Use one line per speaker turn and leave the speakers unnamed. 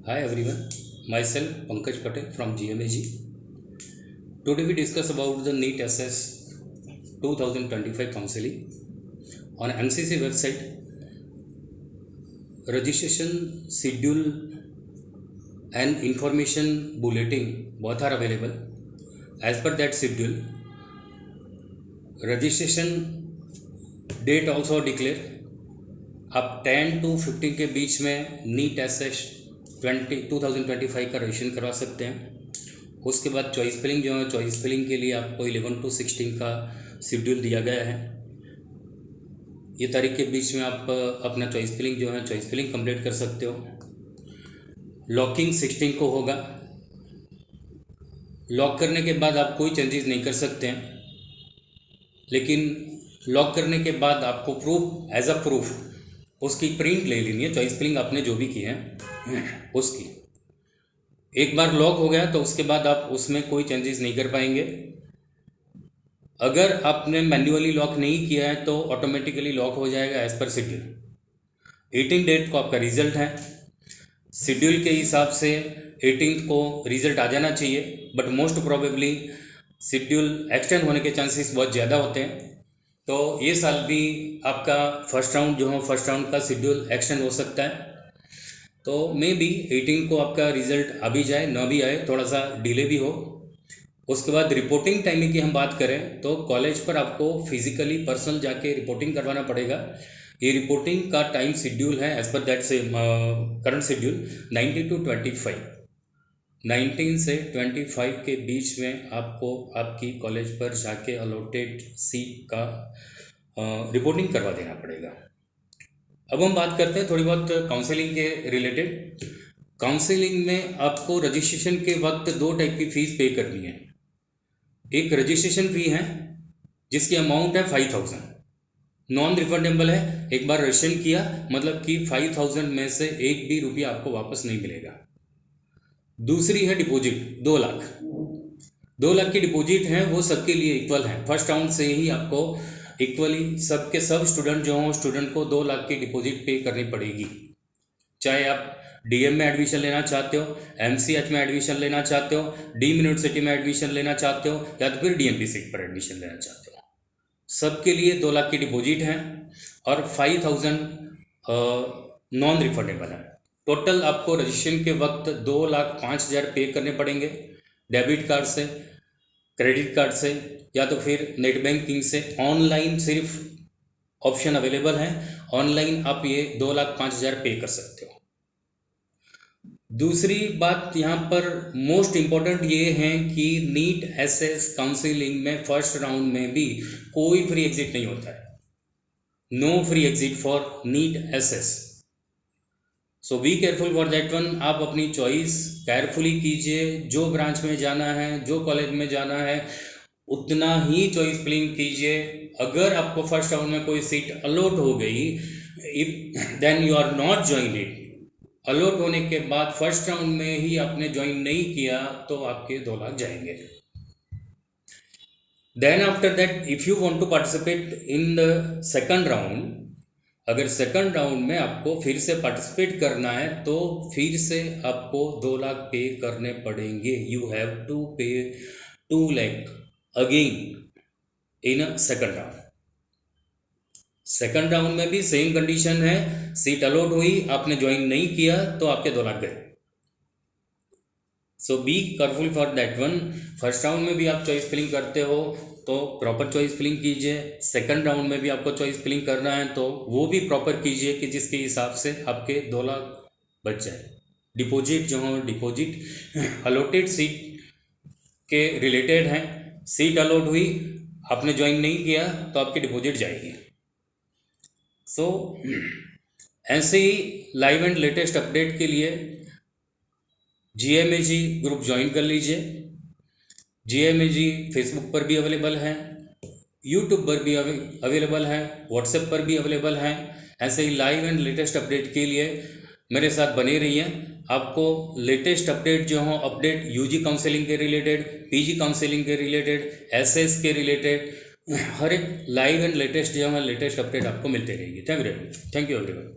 Hi everyone, myself Pankaj Patel from GMAG. Today we discuss about the NEET SS 2025 counseling. On MCC website, registration schedule and information bulletin both are available. As per that schedule, registration date also declare. आप 10 to 15 के बीच में NEET SS 2025 का registration करवा सकते हैं। उसके बाद choice filling जो है, चॉइस फिलिंग के लिए आपको 11 to 16 का शेड्यूल दिया गया है। ये तारीख के बीच में आप अपना चॉइस फिलिंग जो है, चॉइस फिलिंग कंप्लीट कर सकते हो। लॉकिंग 16 को होगा। लॉक करने के बाद आप कोई चेंजेस नहीं कर सकते हैं, लेकिन लॉक करने के बाद आपको प्रूफ एज अ प्रूफ उसकी प्रिंट ले लेनी है। चॉइस फिलिंग आपने जो भी की है उसकी एक बार लॉक हो गया तो उसके बाद आप उसमें कोई चेंजेस नहीं कर पाएंगे। अगर आपने मैन्युअली लॉक नहीं किया है तो ऑटोमेटिकली लॉक हो जाएगा एज पर शेड्यूल। 18 डेट को आपका रिजल्ट है। शेड्यूल के हिसाब से 18 को रिजल्ट आ जाना चाहिए, but most probably schedule extend होने के चांसेस बहुत ज़्यादा होते हैं। तो ये साल भी आपका फर्स्ट राउंड जो है, फर्स्ट राउंड का शेड्यूल एक्सटेंड हो सकता है। तो मे बी 18 को आपका रिजल्ट आ भी जाए, ना भी आए, थोड़ा सा डिले भी हो। उसके बाद रिपोर्टिंग टाइमिंग की हम बात करें तो कॉलेज पर आपको फिजिकली पर्सनल जाके रिपोर्टिंग करवाना पड़ेगा। ये रिपोर्टिंग का टाइम शेड्यूल है एज पर दैट से करंट शेड्यूल 19 to 25। 19 से 25 के बीच में आपको आपकी कॉलेज पर जाके अलॉटेड सीट का रिपोर्टिंग करवा देना पड़ेगा। अब हम बात करते हैं थोड़ी बहुत काउंसलिंग के रिलेटेड। काउंसलिंग में आपको रजिस्ट्रेशन के वक्त 2 टाइप की फ़ीस पे करनी है। एक रजिस्ट्रेशन फ़ी है जिसकी अमाउंट है 5000, नॉन रिफंडेबल है। एक बार रजिस्ट्रेशन किया मतलब कि 5000 में से एक भी रुपया आपको वापस नहीं मिलेगा। दूसरी है डिपॉजिट 2 लाख। 2 लाख की डिपॉजिट है, वो सबके लिए इक्वल है। फर्स्ट राउंड से ही आपको इक्वली सबके सब स्टूडेंट जो हों, स्टूडेंट को 2 लाख की डिपॉजिट पे करनी पड़ेगी। चाहे आप डीएम में एडमिशन लेना चाहते हो, एमसीएच में एडमिशन लेना चाहते हो, डीम यूनिवर्सिटी में एडमिशन लेना चाहते हो, या तो फिर डीएमपी सीट पर एडमिशन लेना चाहते हो, सबके लिए 2 लाख की डिपॉजिट है और 5000 नॉन रिफंडेबल है। टोटल आपको रजिस्ट्रेशन के वक्त 2,05,000 पे करने पड़ेंगे। डेबिट कार्ड से, क्रेडिट कार्ड से, या तो फिर नेट बैंकिंग से। ऑनलाइन सिर्फ ऑप्शन अवेलेबल है, ऑनलाइन आप ये 2,05,000 पे कर सकते हो। दूसरी बात यहाँ पर मोस्ट इम्पॉर्टेंट ये है कि नीट एसएस काउंसलिंग में फर्स्ट राउंड में भी कोई फ्री एग्जिट नहीं होता है। No free exit for NEET SS. So be careful for that one. आप अपनी चॉइस केयरफुली कीजिए। जो ब्रांच में जाना है, जो कॉलेज में जाना है, उतना ही चॉइस फिलिंग कीजिए। अगर आपको फर्स्ट राउंड में कोई सीट अलॉट हो गई, if then you are not join it. Allot होने के बाद फर्स्ट राउंड में ही आपने ज्वाइन नहीं किया तो आपके 2 लाख जाएंगे। Then after that if you want to participate in the second round, अगर सेकंड राउंड में आपको फिर से पार्टिसिपेट करना है तो फिर से आपको 2 लाख पे करने पड़ेंगे। यू हैव टू पे 2 lakh again in a second round. Second round में भी सेम कंडीशन है। सीट अलॉट हुई, आपने ज्वाइन नहीं किया तो आपके 2 लाख गए। So be careful for that one. First round में भी आप चॉइस फिलिंग करते हो तो प्रॉपर चॉइस फिलिंग कीजिए। सेकंड राउंड में भी आपको चॉइस फिलिंग करना है तो वो भी प्रॉपर कीजिए कि जिसके हिसाब से आपके 2 लाख बच जाए। डिपॉजिट जो हो, डिपॉजिट अलॉटेड सीट के रिलेटेड हैं। सीट अलॉट हुई, आपने ज्वाइन नहीं किया तो आपकी डिपॉजिट जाएगी। सो ऐसे ही लाइव एंड लेटेस्ट अपडेट के लिए GMAG ग्रुप ज्वाइन कर लीजिए। GMAG फेसबुक पर भी अवेलेबल है, यूट्यूब पर भी अवेलेबल है, व्हाट्सएप पर भी अवेलेबल है। ऐसे ही लाइव एंड लेटेस्ट अपडेट के लिए मेरे साथ बने रहिए। आपको लेटेस्ट अपडेट जो हो, अपडेट UG काउंसलिंग के रिलेटेड, PG काउंसलिंग के रिलेटेड, SS के रिलेटेड, हर एक लाइव एंड लेटेस्ट जो है लेटेस्ट अपडेट आपको मिलते रहेगी। Thank you everyone.